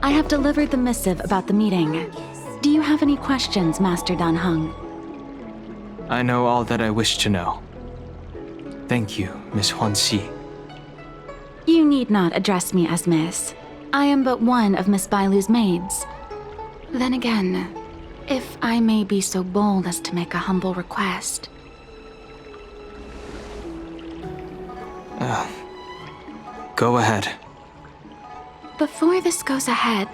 I have delivered the missive about the meeting. Do you have any questions, Master Dan Heng? I know all that I wish to know. Thank you, Miss Huanxi. You need not address me as Miss. I am but one of Miss Bailu's maids. Then again, if I may be so bold as to make a humble request. Go ahead. Before this goes ahead...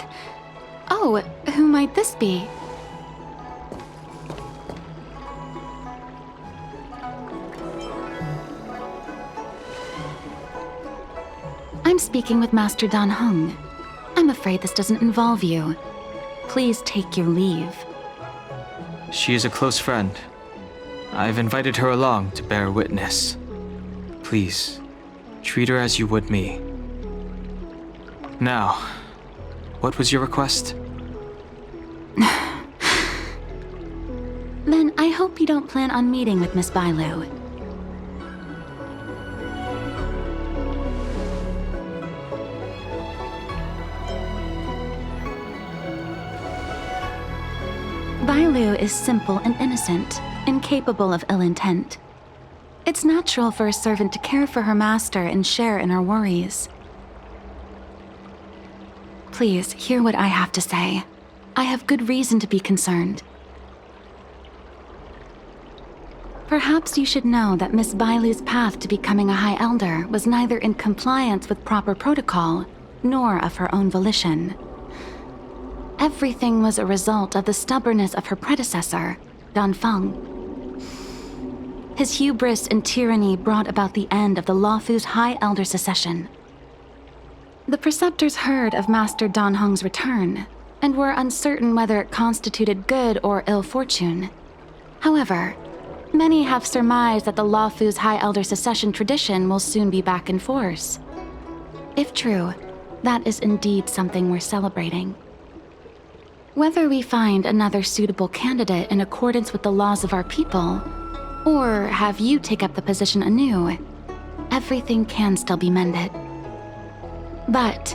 Oh, who might this be? I'm speaking with Master Dan Heng. I'm afraid this doesn't involve you. Please take your leave. She is a close friend. I've invited her along to bear witness. Please, treat her as you would me. Now, what was your request? Then I hope you don't plan on meeting with Miss Bailu. Bailu is simple and innocent, incapable of ill intent. It's natural for a servant to care for her master and share in her worries. Please, hear what I have to say. I have good reason to be concerned. Perhaps you should know that Miss Bailu's path to becoming a High Elder was neither in compliance with proper protocol, nor of her own volition. Everything was a result of the stubbornness of her predecessor, Dan Feng. His hubris and tyranny brought about the end of the Luofu's High Elder succession. The preceptors heard of Master Dan Heng's return, and were uncertain whether it constituted good or ill fortune. However, many have surmised that the Luofu's High Elder succession tradition will soon be back in force. If true, that is indeed something worth celebrating. Whether we find another suitable candidate in accordance with the laws of our people, or have you take up the position anew, everything can still be mended. But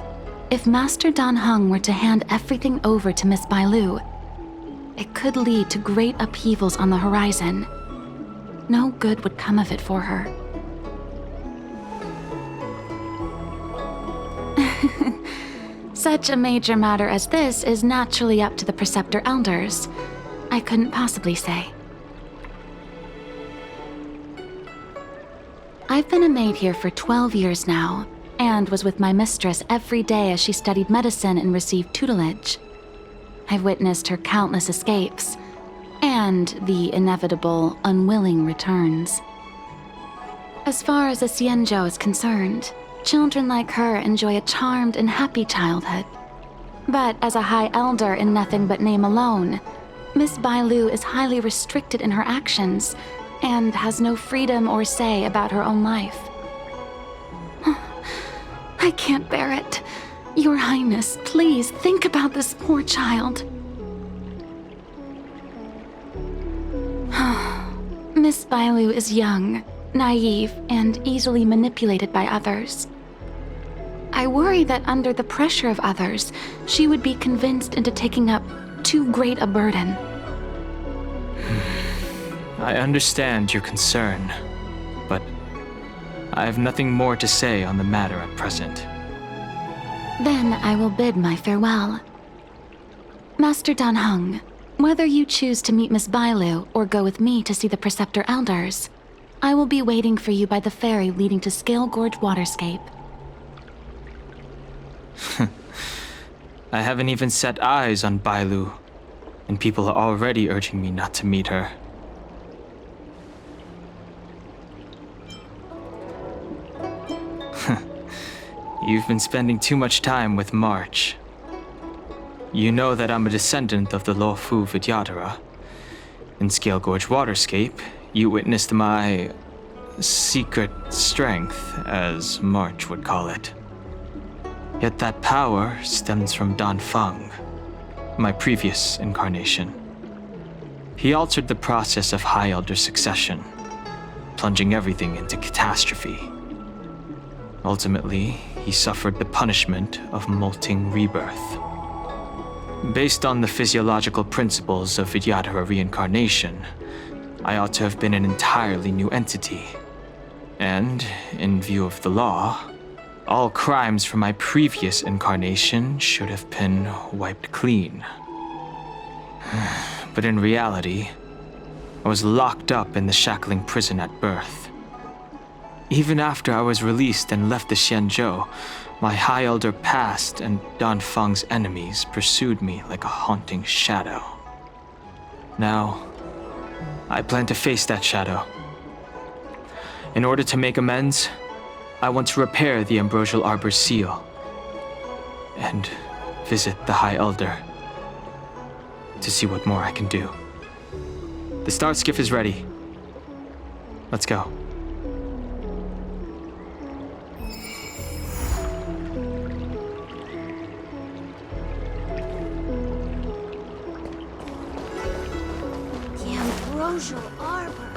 if Master Dan Heng were to hand everything over to Miss Bailu, it could lead to great upheavals on the horizon. No good would come of it for her. Such a major matter as this is naturally up to the Preceptor Elders. I couldn't possibly say. I've been a maid here for 12 years now, and was with my mistress every day as she studied medicine and received tutelage. I've witnessed her countless escapes, and the inevitable, unwilling returns. As far as a Xianzhou is concerned, children like her enjoy a charmed and happy childhood. But as a High Elder in nothing but name alone, Miss Bailu is highly restricted in her actions, and has no freedom or say about her own life. I can't bear it. Your Highness, please think about this poor child. Miss Bailu is young, naive, and easily manipulated by others. I worry that under the pressure of others, she would be convinced into taking up too great a burden. I understand your concern, but I have nothing more to say on the matter at present. Then I will bid my farewell. Master Dan Heng, whether you choose to meet Miss Bailu or go with me to see the Preceptor Elders, I will be waiting for you by the ferry leading to Scale Gorge Waterscape. I haven't even set eyes on Bailu, and people are already urging me not to meet her. You've been spending too much time with March. You know that I'm a descendant of the Luofu Vidyadhara. In Scale Gorge Waterscape, you witnessed my secret strength, as March would call it. Yet that power stems from Dan Feng, my previous incarnation. He altered the process of High Elder succession, plunging everything into catastrophe. Ultimately, he suffered the punishment of molting rebirth. Based on the physiological principles of Vidyadhara reincarnation, I ought to have been an entirely new entity. And, in view of the law, all crimes from my previous incarnation should have been wiped clean. But in reality, I was locked up in the shackling prison at birth. Even after I was released and left the Xianzhou, my High Elder past and Dan Feng's enemies pursued me like a haunting shadow. Now, I plan to face that shadow. In order to make amends, I want to repair the Ambrosial Arbor's seal and visit the High Elder to see what more I can do. The start skiff is ready. Let's go. The Ambrosial Arbor.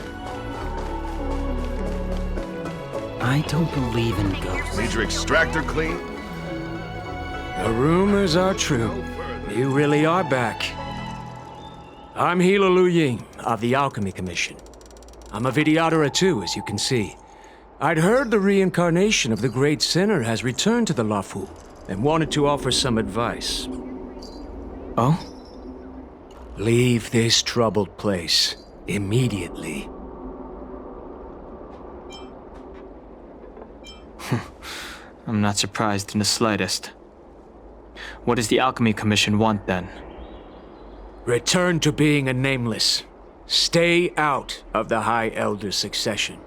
I don't believe in ghosts. Need your extractor clean? The rumors are true. You really are back. I'm Healer Lu Ying of the Alchemy Commission. I'm a Vidyadhara too, as you can see. I'd heard the reincarnation of the Great Sinner has returned to the Luofu and wanted to offer some advice. Oh? Leave this troubled place immediately. I'm not surprised in the slightest. What does the Alchemy Commission want then? Return to being a nameless. Stay out of the High Elder's succession.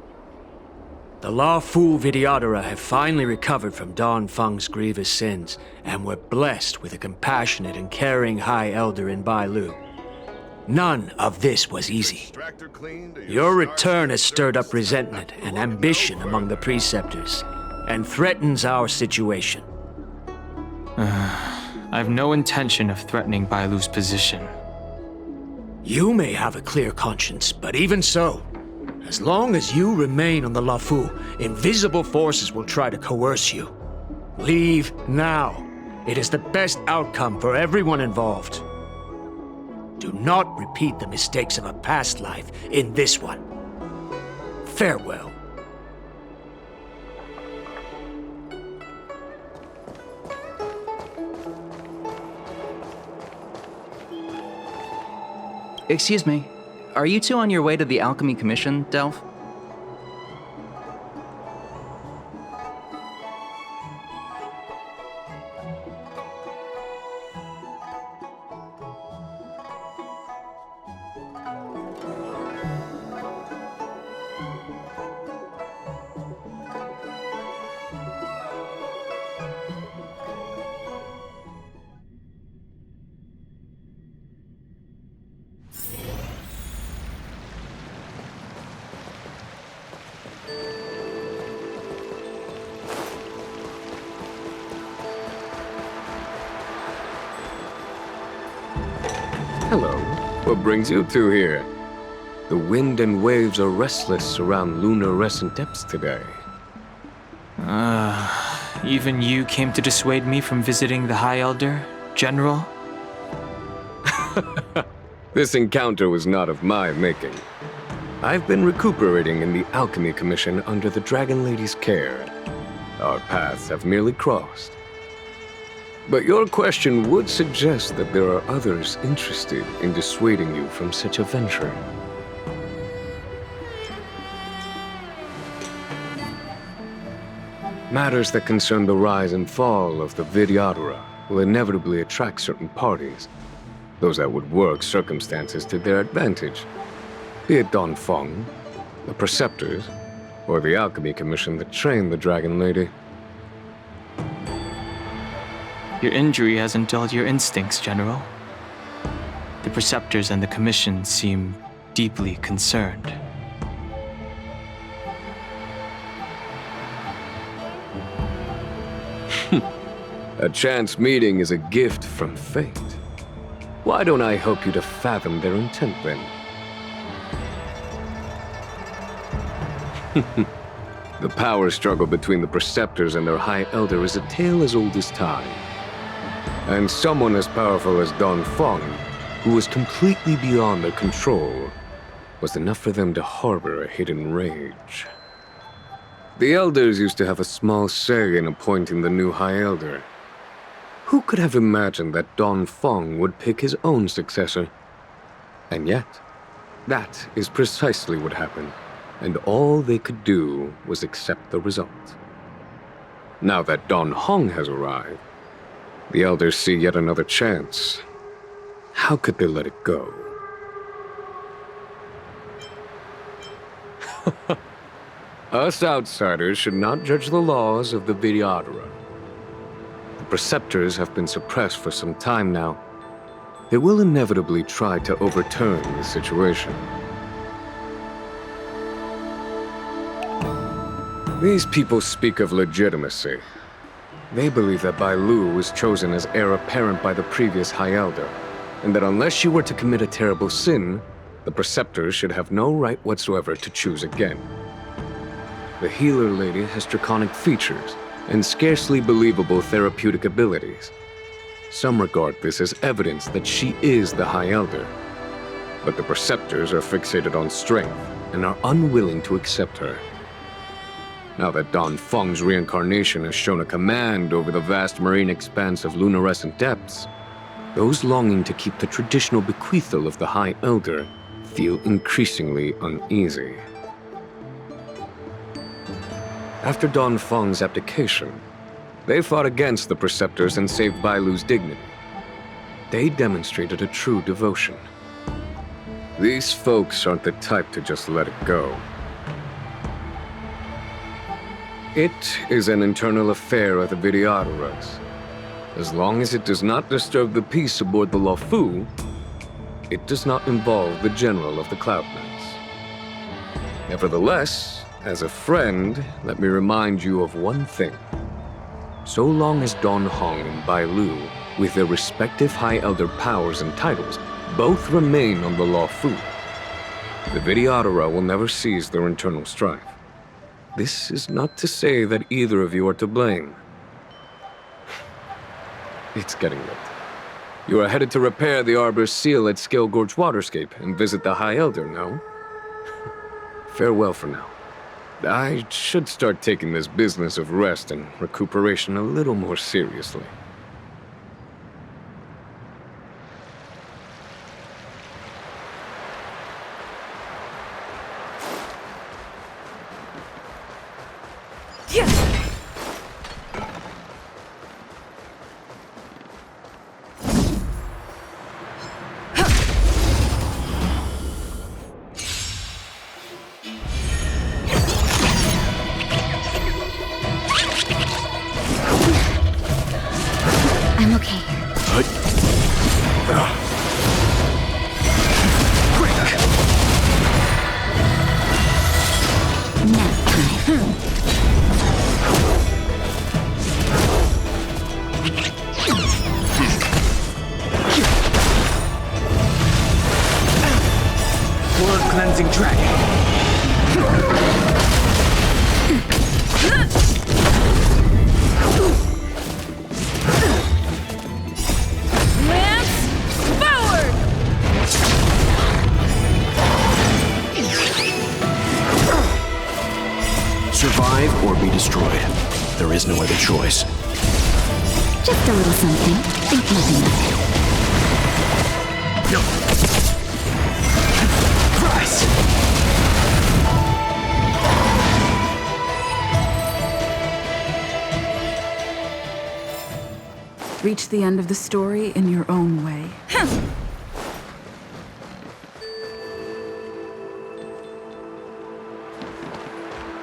The Luofu Vidyadhara have finally recovered from Dan Feng's grievous sins, and were blessed with a compassionate and caring High Elder in Bailu. None of this was easy. Extractor cleaned? Your return has stirred up resentment and ambition among the preceptors, and threatens our situation. I have no intention of threatening Bailu's position. You may have a clear conscience, but even so, as long as you remain on the Luofu, invisible forces will try to coerce you. Leave now. It is the best outcome for everyone involved. Do not repeat the mistakes of a past life in this one. Farewell. Excuse me, are you two on your way to the Alchemy Commission, Delph? Hello. What brings you two here? The wind and waves are restless around lunar-rescent depths today. Even you came to dissuade me from visiting the High Elder, General? This encounter was not of my making. I've been recuperating in the Alchemy Commission under the Dragon Lady's care. Our paths have merely crossed. But your question would suggest that there are others interested in dissuading you from such a venture. Matters that concern the rise and fall of the Vidyadhara will inevitably attract certain parties, those that would work circumstances to their advantage, be it Dan Feng, the Preceptors, or the Alchemy Commission that trained the Dragon Lady. Your injury hasn't dulled your instincts, General. The Preceptors and the Commission seem deeply concerned. A chance meeting is a gift from fate. Why don't I help you to fathom their intent, then? The power struggle between the Preceptors and their High Elder is a tale as old as time. And someone as powerful as Don Fong, who was completely beyond their control, was enough for them to harbor a hidden rage. The Elders used to have a small say in appointing the new High Elder. Who could have imagined that Don Fong would pick his own successor? And yet, that is precisely what happened, and all they could do was accept the result. Now that Don Hong has arrived, the Elders see yet another chance. How could they let it go? Us outsiders should not judge the laws of the Vidyadhara. The Preceptors have been suppressed for some time now. They will inevitably try to overturn the situation. These people speak of legitimacy. They believe that Bai Lu was chosen as heir apparent by the previous High Elder, and that unless you were to commit a terrible sin, the Preceptors should have no right whatsoever to choose again. The Healer Lady has draconic features and scarcely believable therapeutic abilities. Some regard this as evidence that she is the High Elder, but the Preceptors are fixated on strength and are unwilling to accept her. Now that Don Fong's reincarnation has shown a command over the vast marine expanse of lunarescent depths, those longing to keep the traditional bequeathal of the High Elder feel increasingly uneasy. After Don Fong's abdication, they fought against the Preceptors and saved Bai Lu's dignity. They demonstrated a true devotion. These folks aren't the type to just let it go. It is an internal affair of the Vidyadharas. As long as it does not disturb the peace aboard the Luofu, it does not involve the General of the Cloud Knights. Nevertheless, as a friend, let me remind you of one thing. So long as Don Hong and Bai Lu, with their respective High Elder powers and titles, both remain on the Luofu, the Vidyadhara will never cease their internal strife. This is not to say that either of you are to blame. It's getting late. You are headed to repair the Arbor's seal at Scale Gorge Waterscape and visit the High Elder, no? Farewell for now. I should start taking this business of rest and recuperation a little more seriously. I'm okay. Nap time. Blood cleansing dragon. Survive or be destroyed. There is no other choice. Just a little something. Think nothing of it. No. Rise! Reach the end of the story in your own way.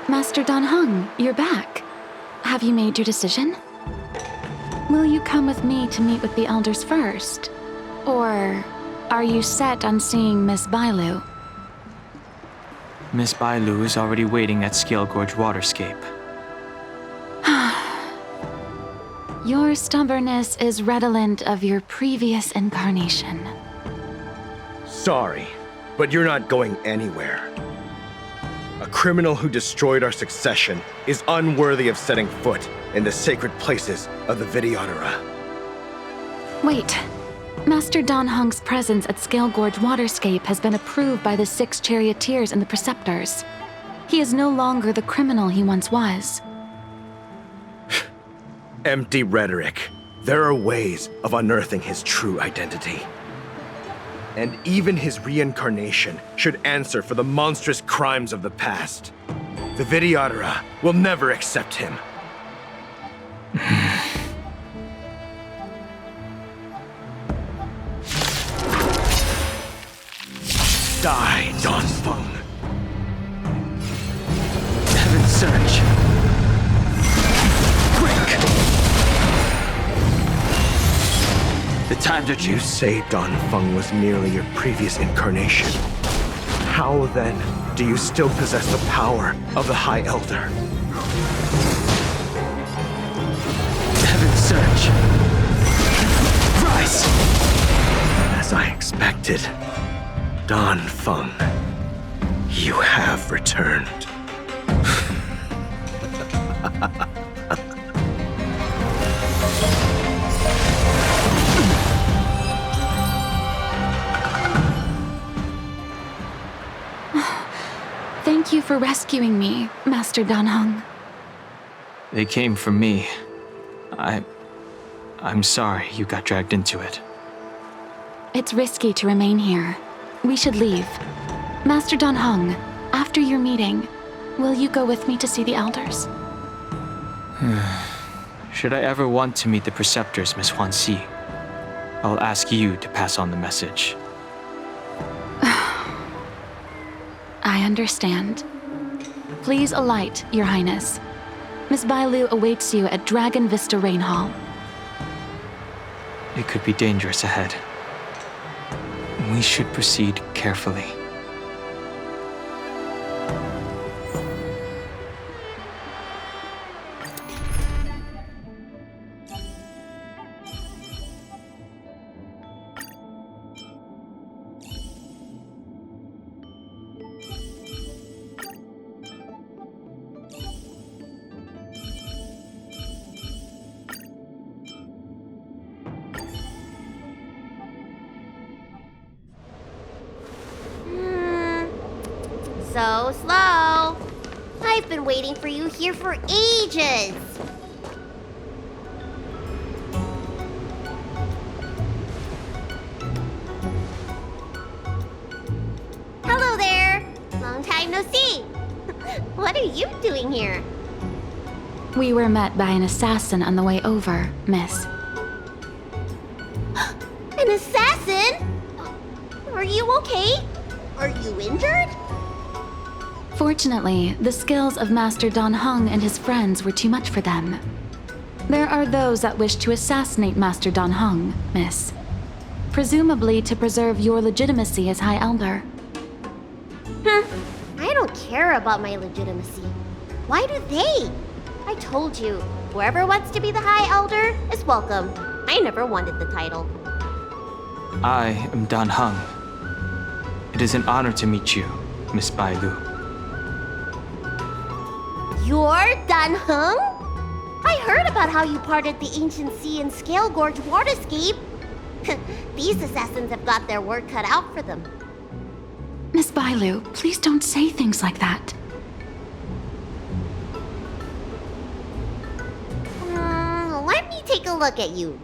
Master Don Hong, you're back. Have you made your decision? Will you come with me to meet with the elders first? Or are you set on seeing Miss Bai Lu? Miss Bai Lu is already waiting at Scale Gorge Waterscape. Your stubbornness is redolent of your previous incarnation. Sorry, but you're not going anywhere. A criminal who destroyed our succession is unworthy of setting foot in the sacred places of the Vidyadhara. Wait. Master Dan Heng's presence at Scale Gorge Waterscape has been approved by the 6 charioteers and the preceptors. He is no longer the criminal he once was. Empty rhetoric. There are ways of unearthing his true identity. And even his reincarnation should answer for the monstrous crimes of the past. The Vidyadhara will never accept him. Die, Dan Feng. Heaven Surge. Quick! The times are You due. say Dan Feng was merely your previous incarnation. How then do you still possess the power of the High Elder? Heaven Surge. Rise! As I expected, Dan Feng, you have returned. Thank you for rescuing me, Master Dan Heng. They came for me. I'm sorry you got dragged into it. It's risky to remain here. We should leave. Master Dan Heng, after your meeting, will you go with me to see the elders? Should I ever want to meet the preceptors, Miss Huanxi, I'll ask you to pass on the message. I understand. Please alight, Your Highness. Miss Bailu awaits you at Dragon Vista Rain Hall. It could be dangerous ahead. We should proceed carefully. So slow. I've been waiting for you here for ages. Hello there. Long time no see. What are you doing here? We were met by an assassin on the way over, Miss. An assassin? Are you okay? Are you injured? Fortunately, the skills of Master Dan Heng and his friends were too much for them. There are those that wish to assassinate Master Dan Heng, Miss. Presumably to preserve your legitimacy as High Elder. I don't care about my legitimacy. Why do they? I told you, whoever wants to be the High Elder is welcome. I never wanted the title. I am Dan Heng. It is an honor to meet you, Miss Bailu. You're Dan Heng? I heard about how you parted the ancient sea in Scale Gorge Waterscape. These assassins have got their work cut out for them. Miss Bailu, please don't say things like that. Let me take a look at you.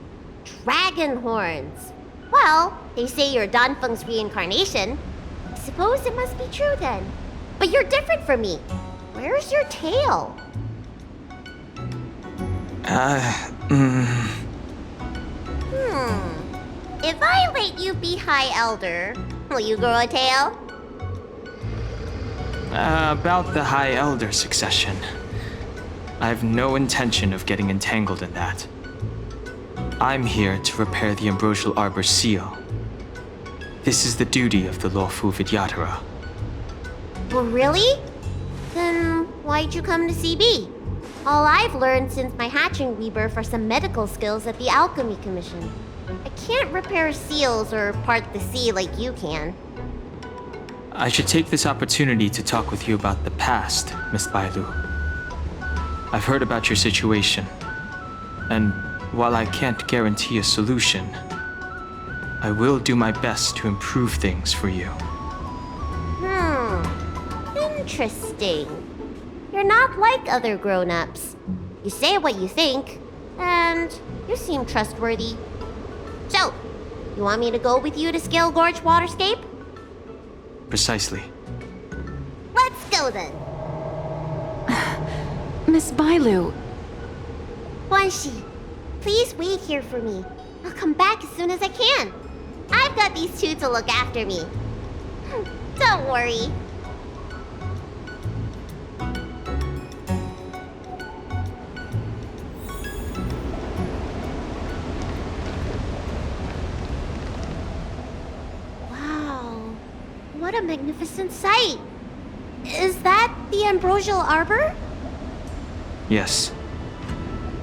Dragon horns. Well, they say you're Dan Feng's reincarnation. I suppose it must be true then. But you're different from me. Where's your tail? If I let you be High Elder, will you grow a tail? About the High Elder succession. I have no intention of getting entangled in that. I'm here to repair the Ambrosial Arbor's seal. This is the duty of the lawful Vidyadhara. Well, really? Then why'd you come to CB? All I've learned since my hatching rebirth are some medical skills at the Alchemy Commission. I can't repair seals or part the sea like you can. I should take this opportunity to talk with you about the past, Miss Bailu. I've heard about your situation, and while I can't guarantee a solution, I will do my best to improve things for you. Interesting. You're not like other grown-ups. You say what you think, and you seem trustworthy. So, you want me to go with you to Scale Gorge Waterscape? Precisely. Let's go then. Miss Bailu, Guanxi, please wait here for me. I'll come back as soon as I can. I've got these two to look after me. Don't worry. Wow, what a magnificent sight. Is that the Ambrosial Arbor? Yes.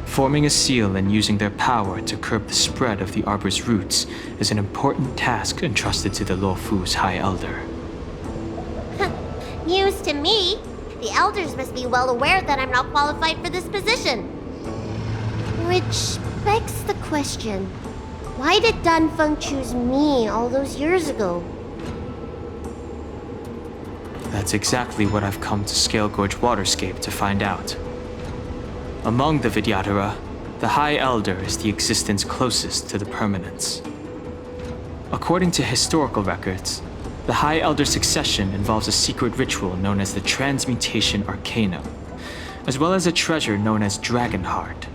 Forming a seal and using their power to curb the spread of the Arbor's roots is an important task entrusted to the Luofu's High Elder. News to me. The elders must be well aware that I'm not qualified for this position. Which begs the question, why did Danfeng choose me all those years ago? That's exactly what I've come to Scale Gorge Waterscape to find out. Among the Vidyadhara, the High Elder is the existence closest to the permanence. According to historical records, the High Elder succession involves a secret ritual known as the Transmutation Arcanum, as well as a treasure known as Dragon Heart.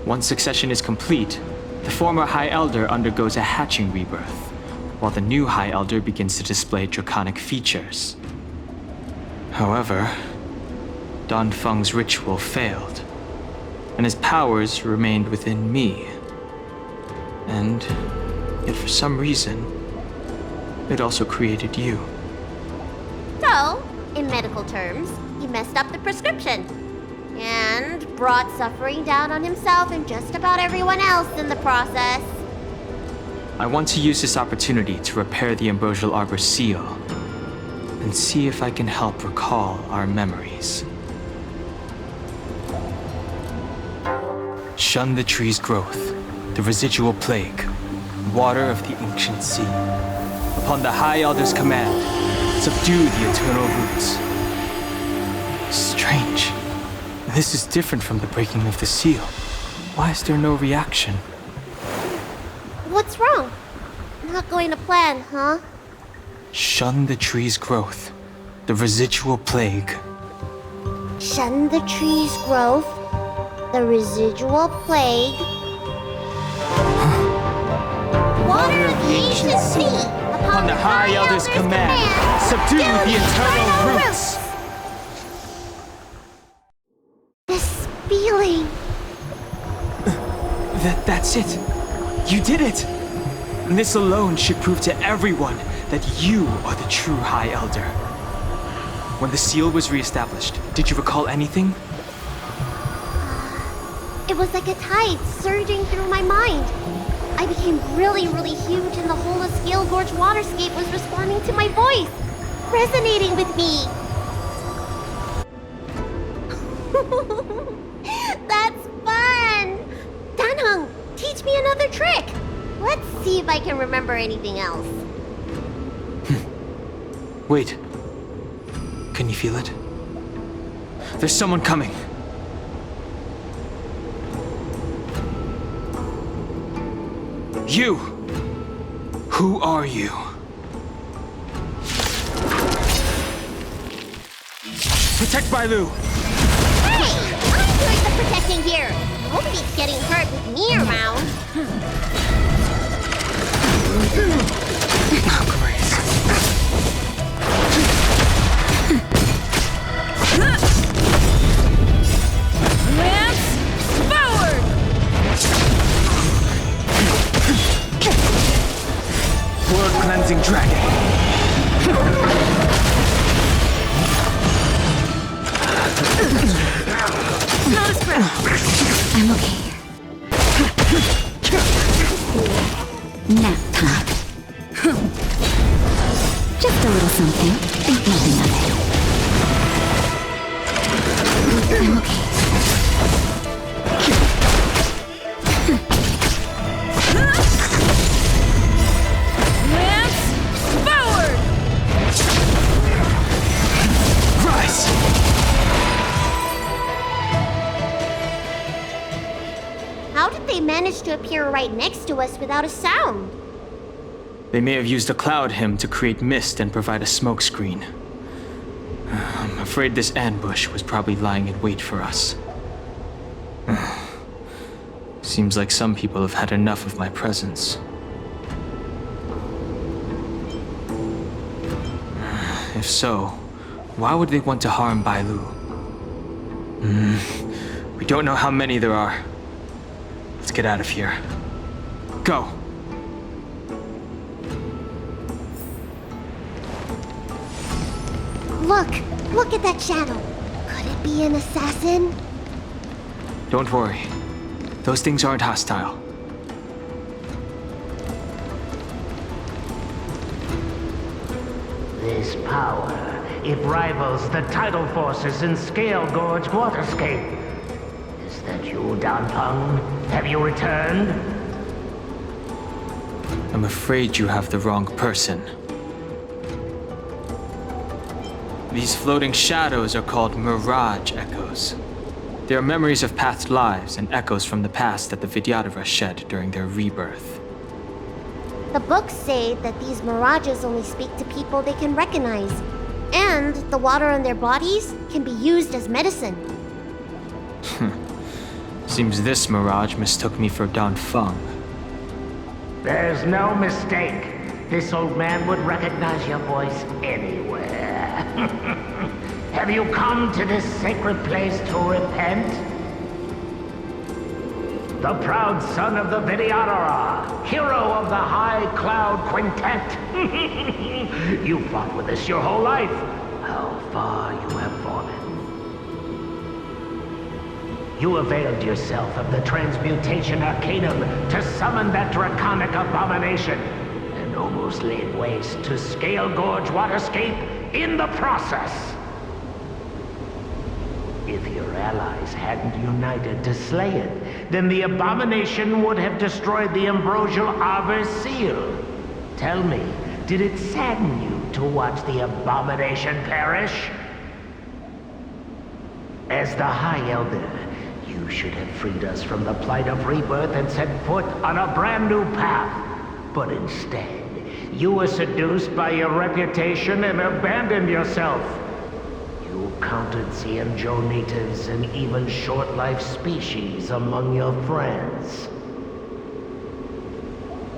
Once succession is complete, the former High Elder undergoes a hatching rebirth, while the new High Elder begins to display draconic features. However, Danfeng's ritual failed, and his powers remained within me. And yet for some reason, it also created you. So, in medical terms, he messed up the prescription. And brought suffering down on himself and just about everyone else in the process. I want to use this opportunity to repair the Ambrosial Arbor's seal, and see if I can help recall our memories. Shun the tree's growth, the residual plague, water of the ancient sea. Upon the High Elder's command, subdue the eternal roots. Strange. This is different from the breaking of the seal. Why is there no reaction? What's wrong? Not going to plan, huh? Shun the tree's growth, the residual plague. Shun the tree's growth, the residual plague. Water of the ancient sea, upon the High Elder's command, subdue the eternal roots. This feeling. That's it. You did it. And this alone should prove to everyone that you are the true High Elder. When the seal was reestablished, did you recall anything? It was like a tide surging through my mind. I became really huge and the whole of Scale Gorge Waterscape was responding to my voice, resonating with me. That's fun! Danheng, teach me another trick. Let's see if I can remember anything else. Wait. Can you feel it? There's someone coming. You! Who are you? Protect Bailu! Hey! I'm doing the protecting here! Nobody's getting hurt with me around. Oh, great. Lance forward! World cleansing dragon. Not a scrap. I'm okay. Nap time. Just a little something. Think nothing of it. I'm okay. How did they manage to appear right next to us without a sound? They may have used a cloud hymn to create mist and provide a smokescreen. I'm afraid this ambush was probably lying in wait for us. Seems like some people have had enough of my presence. If so, why would they want to harm Bailu? We don't know how many there are. Let's get out of here. Go! Look at that shadow. Could it be an assassin? Don't worry. Those things aren't hostile. This power, it rivals the tidal forces in Scale Gorge Waterscape. Is that you, Danpeng? Have you returned? I'm afraid you have the wrong person. These floating shadows are called Mirage Echoes. They are memories of past lives and echoes from the past that the Vidyadhara shed during their rebirth. The books say that these mirages only speak to people they can recognize. And the water on their bodies can be used as medicine. Seems this mirage mistook me for Danfeng. There's no mistake. This old man would recognize your voice anywhere. Have you come to this sacred place to repent? The proud son of the Vidyadhara, hero of the High Cloud Quintet. You fought with us your whole life. How far you have fallen. You availed yourself of the Transmutation Arcanum to summon that draconic abomination, and almost laid waste to Scale Gorge Waterscape in the process. If your allies hadn't united to slay it, then the abomination would have destroyed the ambrosial Arbor Seal. Tell me, did it sadden you to watch the abomination perish? As the High Elder, you should have freed us from the plight of rebirth and set foot on a brand new path. But instead, you were seduced by your reputation and abandoned yourself. You counted Xianzhou natives and even short-life species among your friends.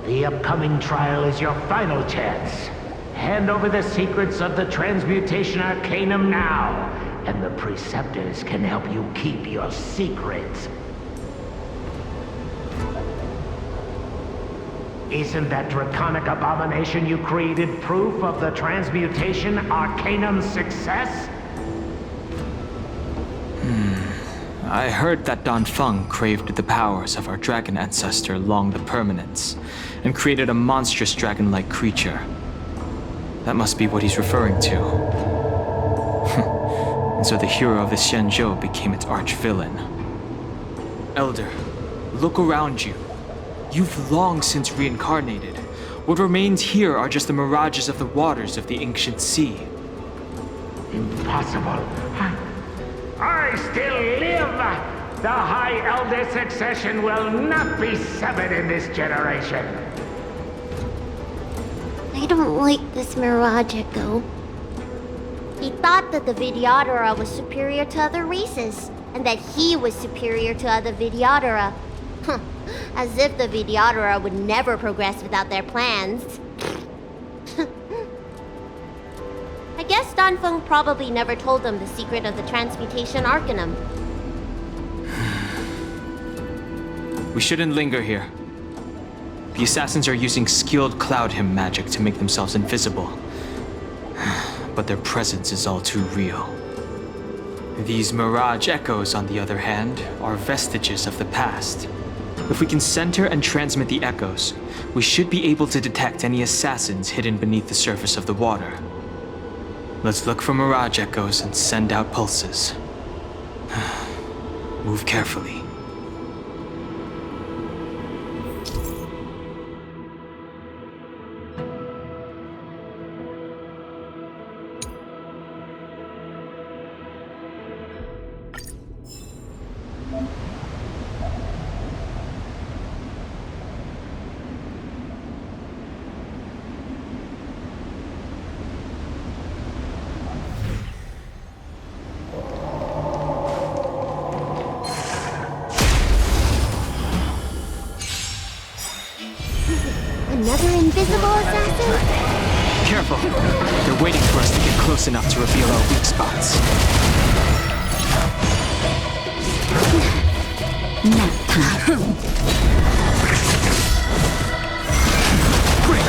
The upcoming trial is your final chance. Hand over the secrets of the Transmutation Arcanum now, and the Preceptors can help you keep your secrets. Isn't that draconic abomination you created proof of the Transmutation Arcanum's success? I heard that Danfeng craved the powers of our dragon ancestor Long the Permanence, and created a monstrous dragon-like creature. That must be what he's referring to. And so the hero of the Xianzhou became its arch-villain. Elder, look around you. You've long since reincarnated. What remains here are just the mirages of the waters of the ancient sea. Impossible. I still live! The High Elder succession will not be severed in this generation. I don't like this Mirage Echo. He thought that the Vidyadhara was superior to other races, and that he was superior to other Vidyadhara. As if the Vidyadhara would never progress without their plans. I guess Danfeng probably never told them the secret of the Transmutation Arcanum. We shouldn't linger here. The assassins are using skilled cloud hymn magic to make themselves invisible. But their presence is all too real. These Mirage Echoes, on the other hand, are vestiges of the past. If we can center and transmit the echoes, we should be able to detect any assassins hidden beneath the surface of the water. Let's look for Mirage Echoes and send out pulses. Move carefully. invisible assassin? Careful. They're waiting for us to get close enough to reveal our weak spots. Nap time. Quick!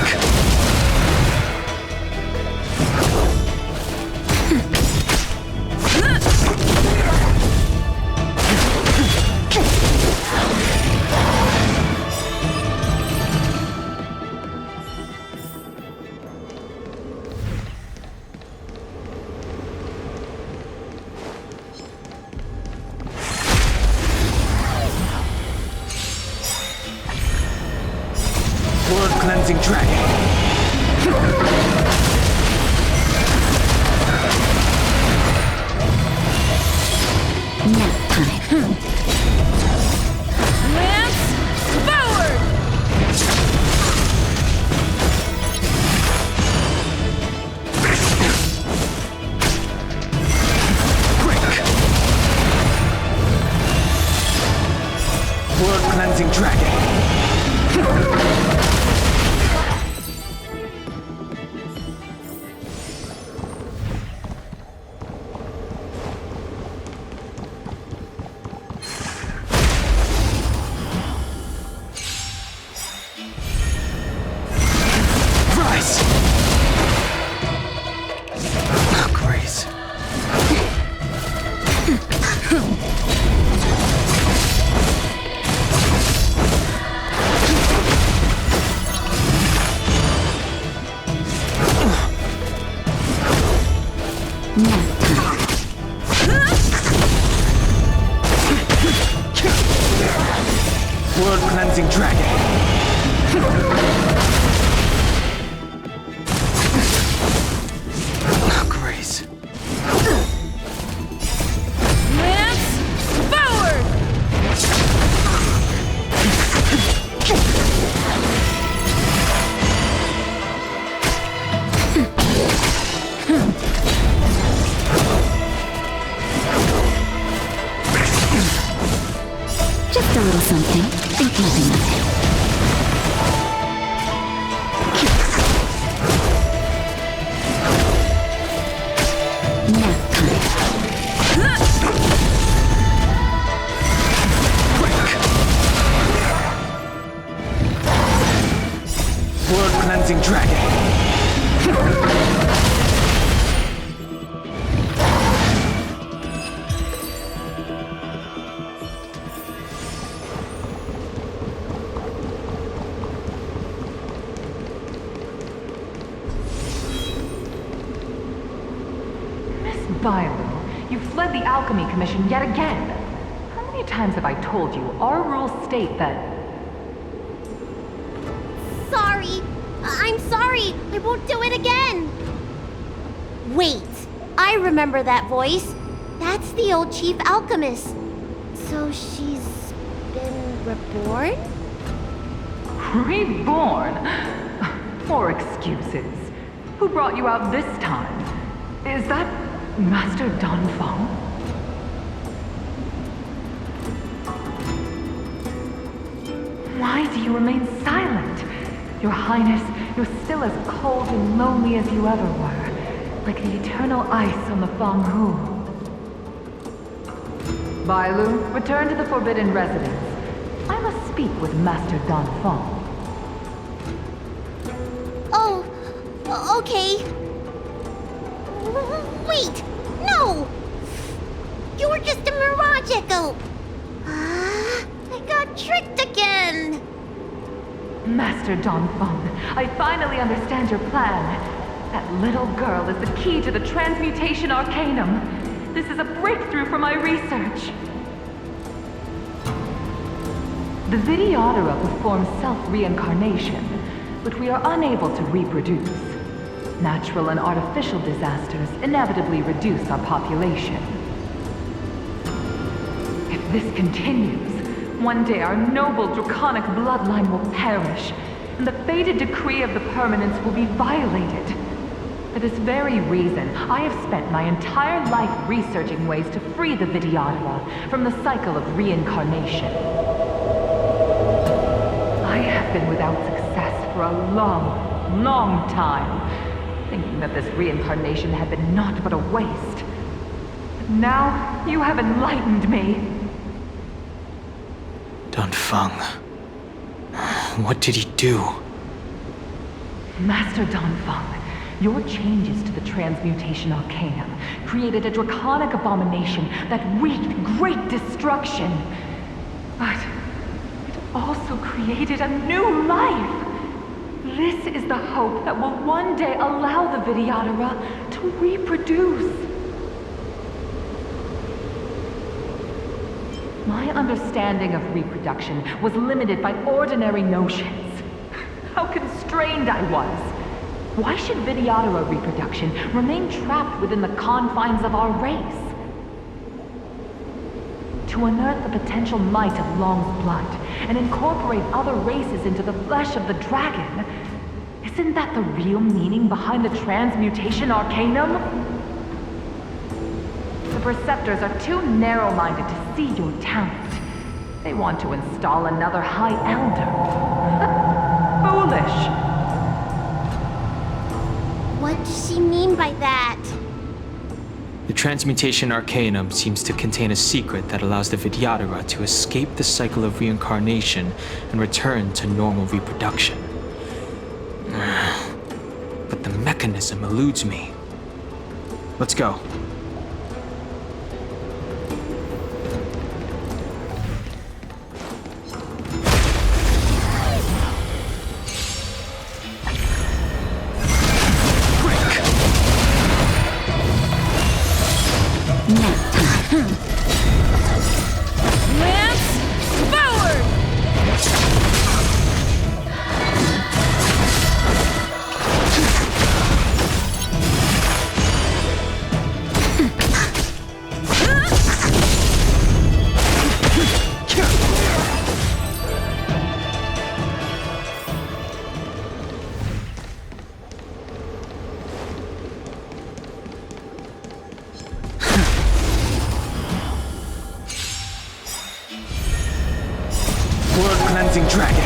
Cleansing dragon. Nap time. Lance forward! Quick! World cleansing dragon. World cleansing dragon. Grace. Lance forward! Just a little something. Think nothing of it. Nap time. World cleansing dragon. Violet, you've fled the Alchemy Commission yet again. How many times have I told you our rules state that... Sorry. I'm sorry. I won't do it again. Wait. I remember that voice. That's the old chief alchemist. So she's been reborn? Reborn? More excuses. Who brought you out this time? Is that Master Danfeng? Why do you remain silent? Your Highness, you're still as cold and lonely as you ever were, like the eternal ice on the Fanghu. Bailu, return to the Forbidden Residence. I must speak with Master Danfeng. Oh, okay. Wait! No! You were just a mirage echo! I got tricked again! Master Danfeng, I finally understand your plan. That little girl is the key to the transmutation arcanum. This is a breakthrough for my research. The Vidyadhara performs self-reincarnation, but we are unable to reproduce. Natural and artificial disasters inevitably reduce our population. If this continues, one day our noble draconic bloodline will perish, and the fated decree of the permanence will be violated. For this very reason, I have spent my entire life researching ways to free the Vidyadhara from the cycle of reincarnation. I have been without success for a long, long time, thinking that this reincarnation had been naught but a waste. But now, you have enlightened me. Danfeng. What did he do? Master Danfeng, your changes to the Transmutation Arcanum created a draconic abomination that wreaked great destruction. But it also created a new life. This is the hope that will one day allow the Vidyadhara to reproduce. My understanding of reproduction was limited by ordinary notions. How constrained I was. Why should Vidyadhara reproduction remain trapped within the confines of our race? To unearth the potential might of Long's blood and incorporate other races into the flesh of the dragon, isn't that the real meaning behind the Transmutation Arcanum? The Preceptors are too narrow-minded to see your talent. They want to install another High Elder. Foolish! What does she mean by that? The Transmutation Arcanum seems to contain a secret that allows the Vidyadhara to escape the cycle of reincarnation and return to normal reproduction. But the mechanism eludes me. Let's go. Cleansing Dragon.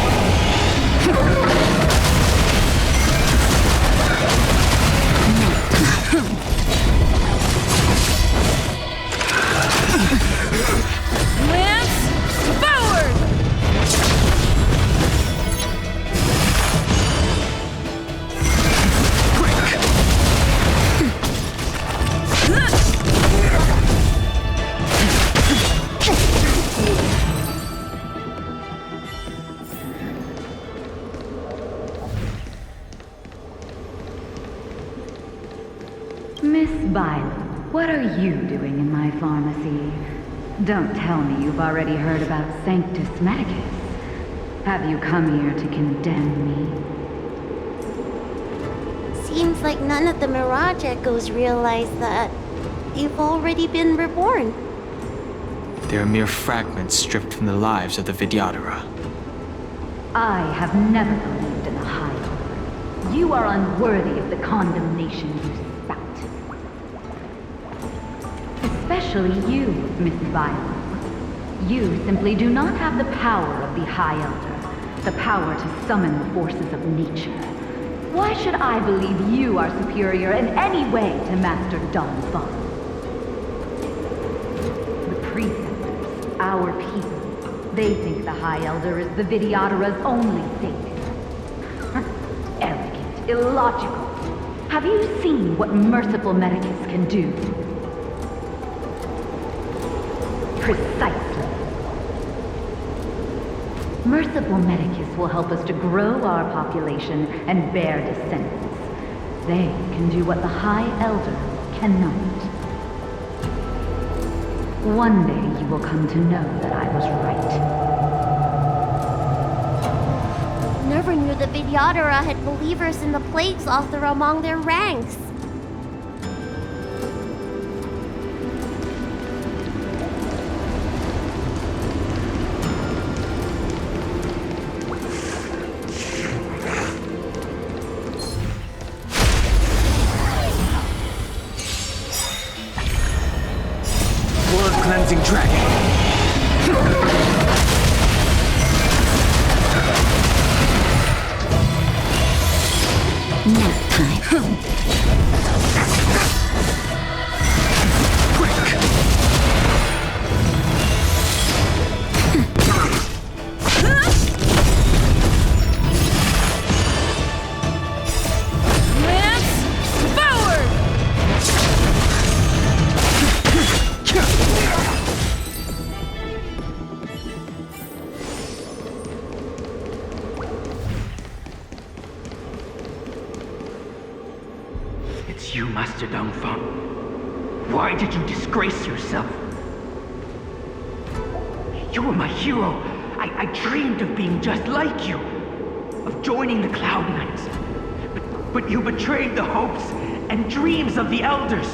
Miss Violet, what are you doing in my pharmacy? Don't tell me you've already heard about Sanctus Medicus. Have you come here to condemn me? Seems like none of the Mirage Echoes realize that you've already been reborn. They are mere fragments stripped from the lives of the Vidyadhara. I have never believed in the High Elder. You are unworthy of the condemnation you spout. Especially you, Miss Violet. You simply do not have the power of the High Elder, the power to summon the forces of nature. Why should I believe you are superior in any way to Master Danfeng? The Preceptors, our people, they think the High Elder is the Vidyadhara's only savior. Arrogant, illogical. Have you seen what merciful Medicus can do? Precisely. Merciful Medicus will help us to grow our population and bear descendants. They can do what the High Elder cannot. One day you will come to know that I was right. Never knew the Vidyadhara had believers in the Plagues Author among their ranks. Cleansing Dragon. you, Master Dongfeng? Why did you disgrace yourself? You were my hero. I dreamed of being just like you, of joining the Cloud Knights. But you betrayed the hopes and dreams of the Elders.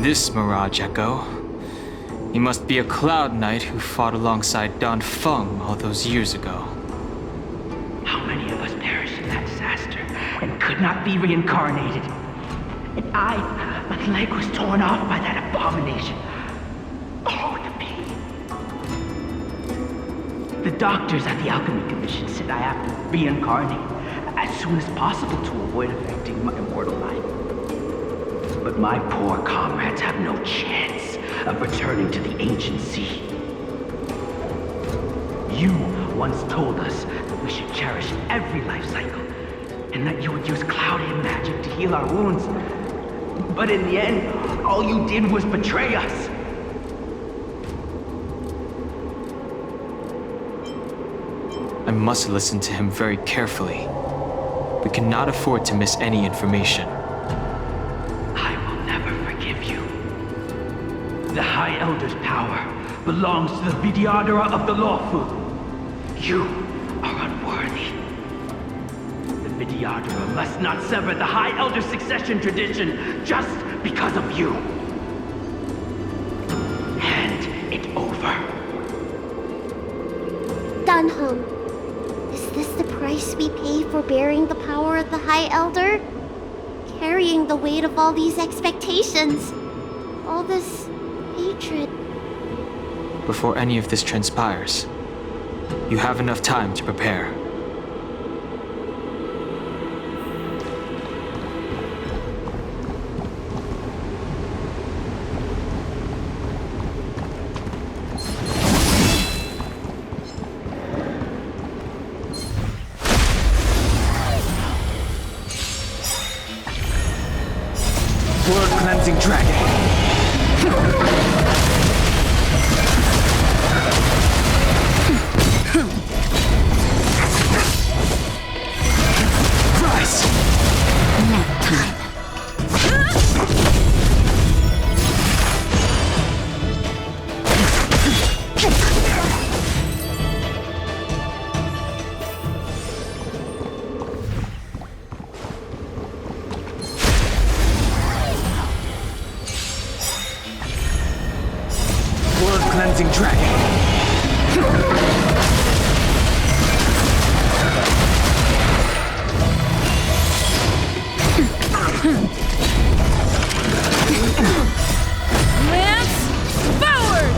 This Mirage Echo. He must be a Cloud Knight who fought alongside Don Feng all those years ago. How many of us perished in that disaster and could not be reincarnated? And my leg was torn off by that abomination. Oh, the pain. The doctors at the Alchemy Commission said I have to reincarnate as soon as possible to avoid affecting my immortal life. But my poor comrades have no chance of returning to the ancient sea. You once told us that we should cherish every life cycle, and that you would use cloudy magic to heal our wounds. But in the end, all you did was betray us. I must listen to him very carefully. We cannot afford to miss any information. I will never forgive you. The High Elder's power belongs to the Vidyadhara of the Lawfu. You are unworthy. The Vidyadhara must not sever the High Elder's succession tradition just because of you. Hand it over. Dunham, is this the price we pay for bearing the power of the High Elder? Carrying the weight of all these expectations. All this hatred. Before any of this transpires, you have enough time to prepare. World-cleansing dragon. Rise! Nap time. World-cleansing dragon. Lance forward!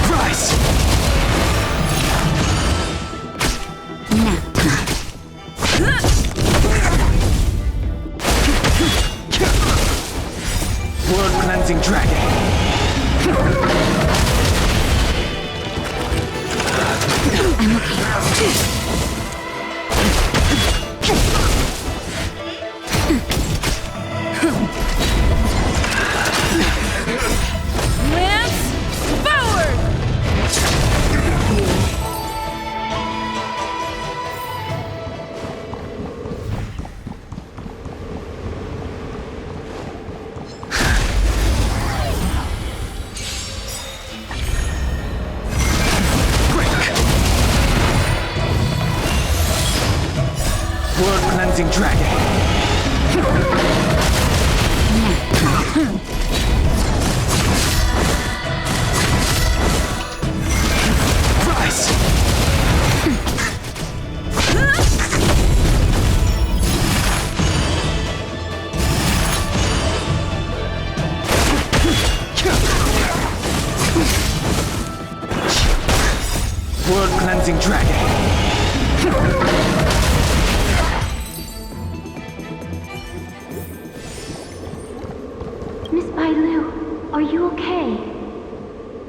Rise! Nap time. World-cleansing dragon. I'm okay. Lance forward! World-cleansing dragon. Rise! World-cleansing dragon. Miss Bailu, are you okay?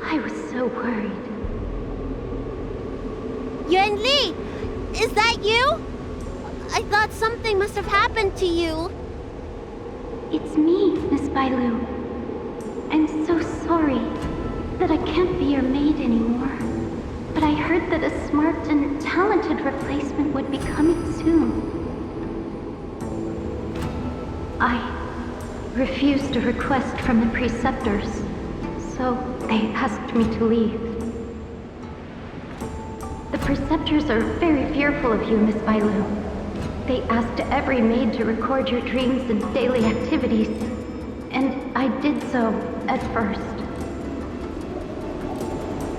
I was so worried. Yuan Li! Is that you? I thought something must have happened to you. It's me, Miss Bailu. I'm so sorry that I can't be your maid anymore. But I heard that a smart and talented replacement would be coming soon. I refused a request from the preceptors, so they asked me to leave. The preceptors are very fearful of you, Miss Bailu. They asked every maid to record your dreams and daily activities, and I did so at first.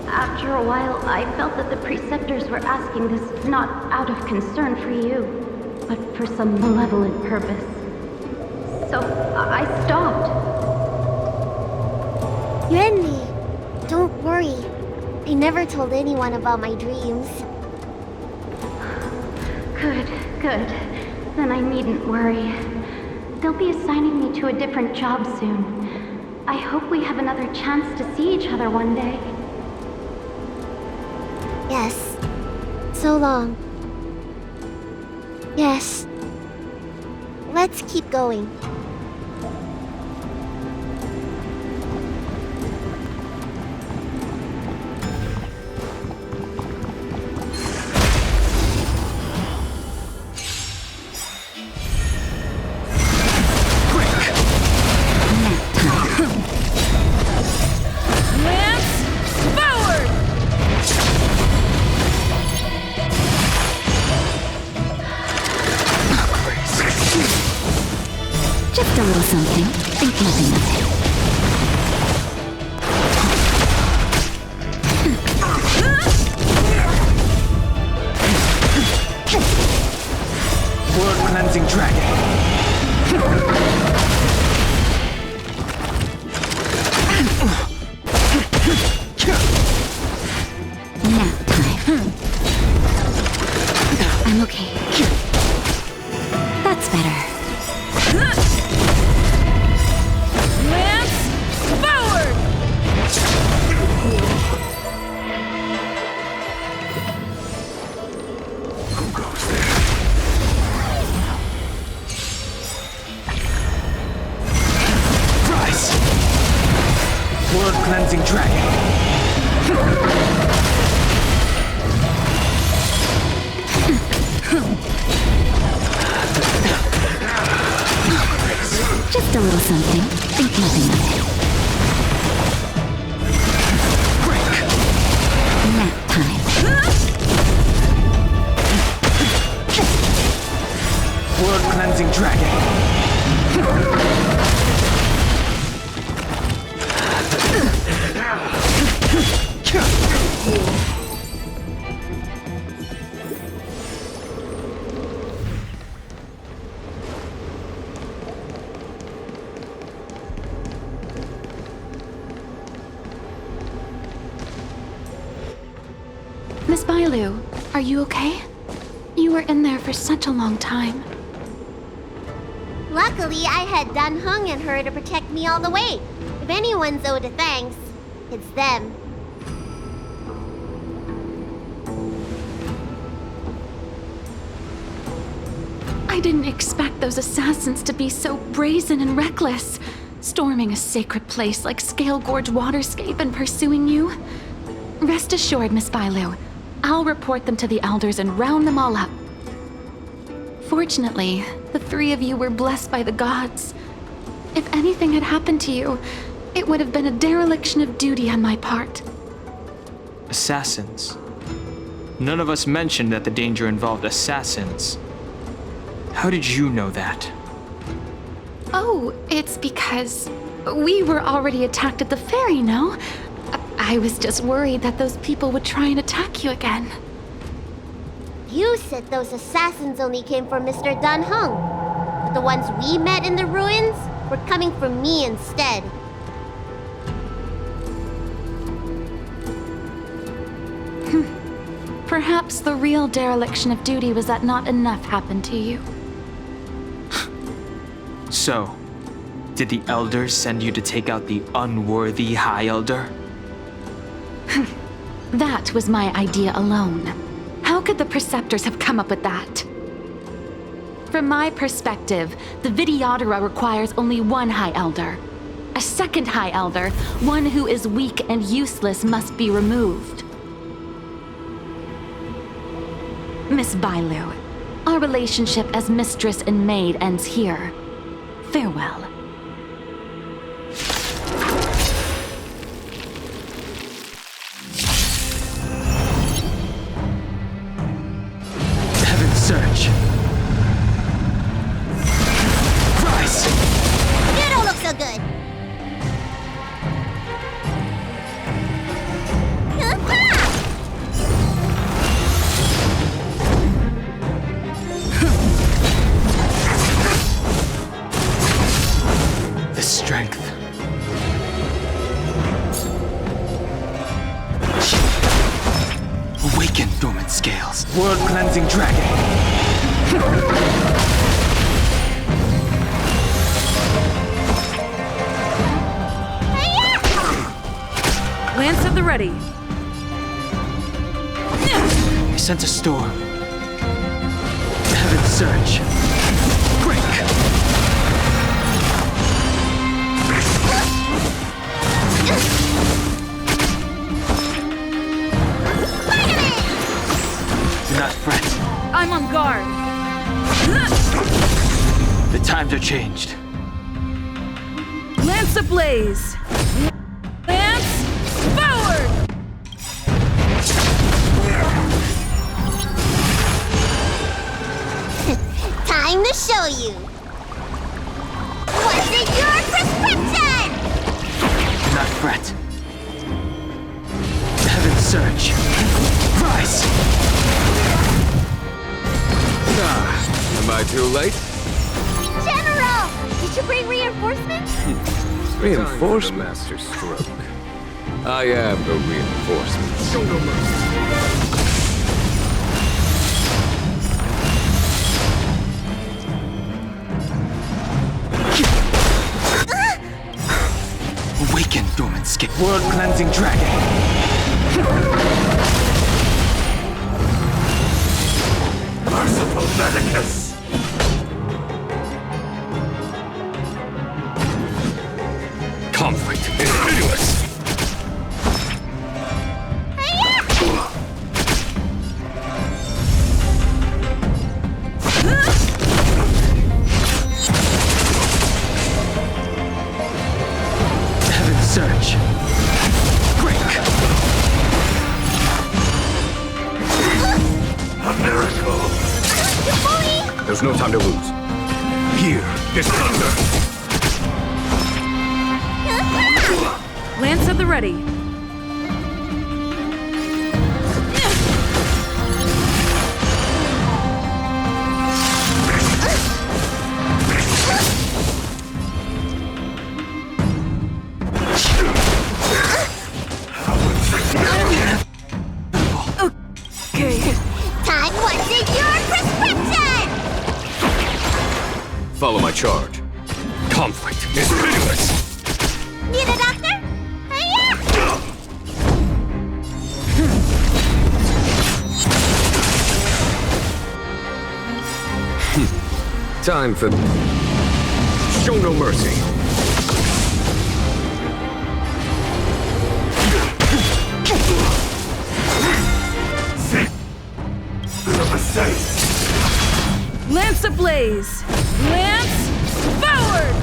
After a while, I felt that the preceptors were asking this not out of concern for you, but for some malevolent purpose. So I stopped. Yuanli, don't worry. I never told anyone about my dreams. Good. Then I needn't worry. They'll be assigning me to a different job soon. I hope we have another chance to see each other one day. Yes. So long. Yes. Let's keep going. Just a little something. Think nothing of it. World cleansing dragon. Nap time. I'm okay. That's better. Lance forward! Who goes there? Rise! World cleansing dragon. Just a little something. Think nothing of it. Nap time. World cleansing dragon. Miss Bailu, are you okay? You were in there for such a long time. Luckily, I had Dan Heng and her to protect me all the way. If anyone's owed a thanks, it's them. I didn't expect those assassins to be so brazen and reckless, storming a sacred place like Scale Gorge Waterscape and pursuing you. Rest assured, Miss Bailu, I'll report them to the elders and round them all up. Fortunately, the three of you were blessed by the gods. If anything had happened to you, it would have been a dereliction of duty on my part. Assassins. None of us mentioned that the danger involved assassins. How did you know that? Oh, it's because we were already attacked at the ferry, no? I was just worried that those people would try and attack you again. You said those assassins only came for Mr. Dan Heng. But the ones we met in the ruins were coming for me instead. Perhaps the real dereliction of duty was that not enough happened to you. So, did the elders send you to take out the unworthy High Elder? That was my idea alone. How could the Preceptors have come up with that? From my perspective, the Vidyadhara requires only one High Elder. A second High Elder, one who is weak and useless, must be removed. Miss Bailu, our relationship as mistress and maid ends here. Farewell. Heaven's Search. Rise! You don't look so good. The strength. Awaken dormant scales. World cleansing dragon. Lance at the ready. I sense a storm. Heaven's Search. Break! Do not fret. I'm on guard. The times are changed. Lance ablaze. Lance forward! Time to show you. What's in your prescription? Do not fret. Heaven's Search. Rise! Am I too late? General! Did you bring reinforcements? Reinforcement? Master stroke. I am the reinforcements. Show no mercy. Awaken dormant scale. World cleansing dragon. Merciful Medicus! Conflict is pitiless. Heaven's Search. Break! A miracle! There's no time to lose. Here is thunder! Lance at the ready. Okay. Time, what's in your prescription? Follow my charge. Conflict is pitiless. Need a doctor? Time for... Show no mercy. Lance ablaze. Lance forward!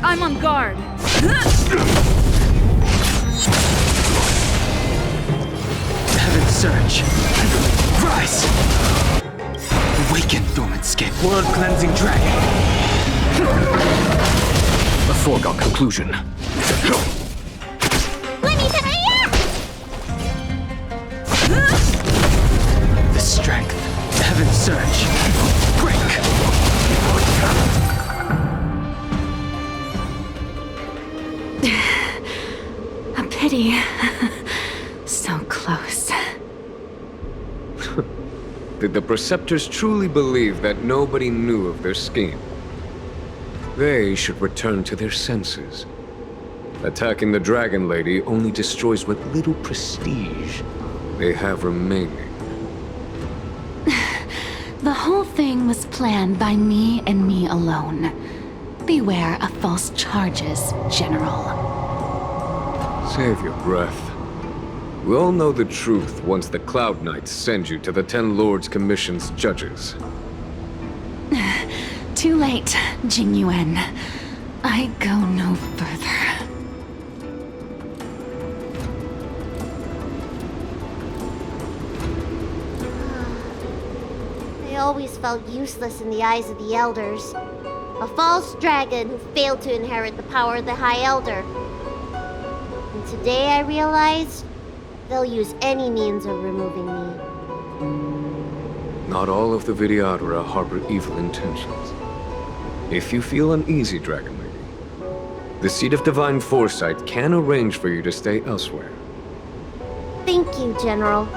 I'm on guard. Heaven's Search. Rise! Awaken dormant scale. World cleansing dragon. A foregone conclusion. Let me tell you! The strength. Heaven's Search. Break! A pity. So close. Did the Preceptors truly believe that nobody knew of their scheme? They should return to their senses. Attacking the Dragon Lady only destroys what little prestige they have remaining. thing was planned by me and me alone. Beware of false charges, General. Save your breath. We all know the truth once the Cloud Knights send you to the Ten Lords Commission's judges. Too late, Jing Yuan. I go no further. I always felt useless in the eyes of the Elders. A false dragon who failed to inherit the power of the High Elder. And today I realized they'll use any means of removing me. Not all of the Vidyadhara harbor evil intentions. If you feel uneasy, Dragon Lady, the Seat of Divine Foresight can arrange for you to stay elsewhere. Thank you, General.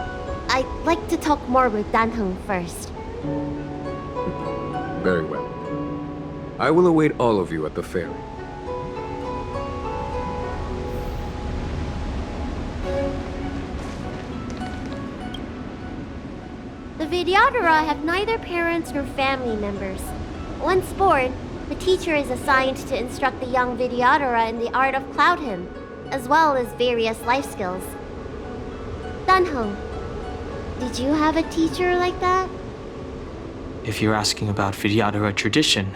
I'd like to talk more with Danheng first. Very well. I will await all of you at the ferry. The Vidyadhara have neither parents nor family members. Once born, the teacher is assigned to instruct the young Vidyadhara in the art of Cloud Hymn, as well as various life skills. Danheng, did you have a teacher like that? If you're asking about Vidyadhara tradition,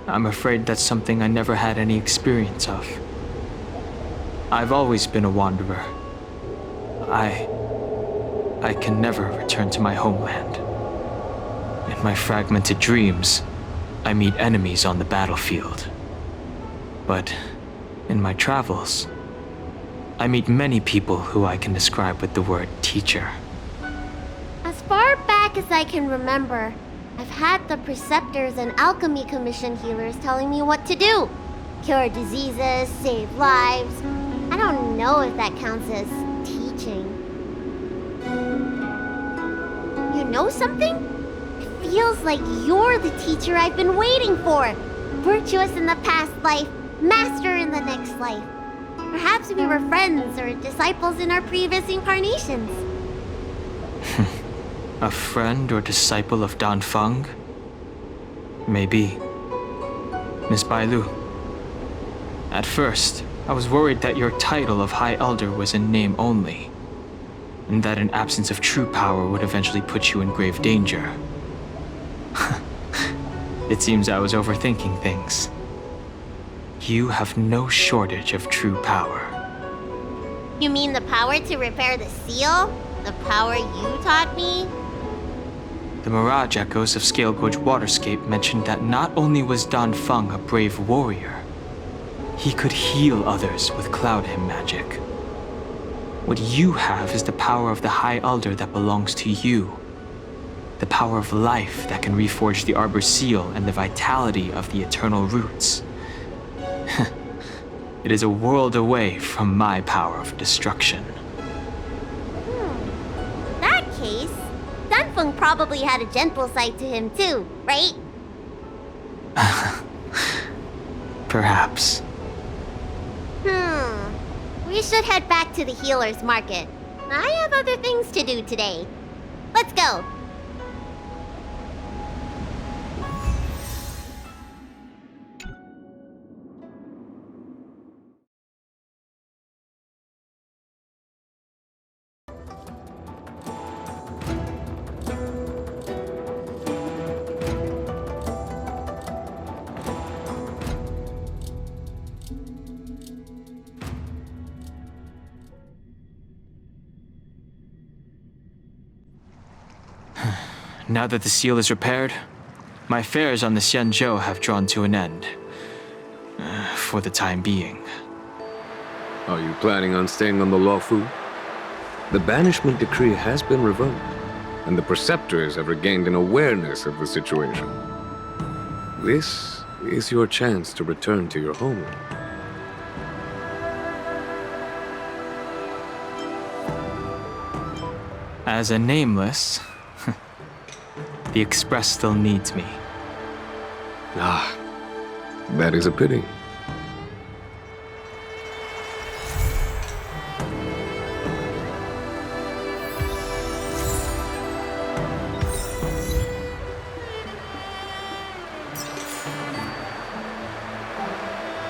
I'm afraid that's something I never had any experience of. I've always been a wanderer. I can never return to my homeland. In my fragmented dreams, I meet enemies on the battlefield. But in my travels, I meet many people who I can describe with the word teacher. As far back as I can remember, I've had the preceptors and alchemy commission healers telling me what to do. Cure diseases, save lives. I don't know if that counts as teaching. You know something? It feels like you're the teacher I've been waiting for. Virtuous in the past life, master in the next life. Perhaps we were friends or disciples in our previous incarnations. A friend or disciple of Danfeng? Maybe. Miss Bailu. At first, I was worried that your title of High Elder was in name only, and that an absence of true power would eventually put you in grave danger. It seems I was overthinking things. You have no shortage of true power. You mean the power to repair the seal? The power you taught me? The Mirage Echoes of Scale Gorge Waterscape mentioned that not only was Danfeng a brave warrior, he could heal others with Cloud Hymn magic. What you have is the power of the High Elder that belongs to you. The power of life that can reforge the Arbor Seal and the vitality of the Eternal Roots. It is a world away from my power of destruction. In that case, Danfeng probably had a gentle side to him too, right? Perhaps. We should head back to the healer's market. I have other things to do today. Let's go. Now that the seal is repaired, my affairs on the Xianzhou have drawn to an end. For the time being. Are you planning on staying on the Luofu? The banishment decree has been revoked, and the preceptors have regained an awareness of the situation. This is your chance to return to your homeland. As a nameless, the Express still needs me. Ah, that is a pity.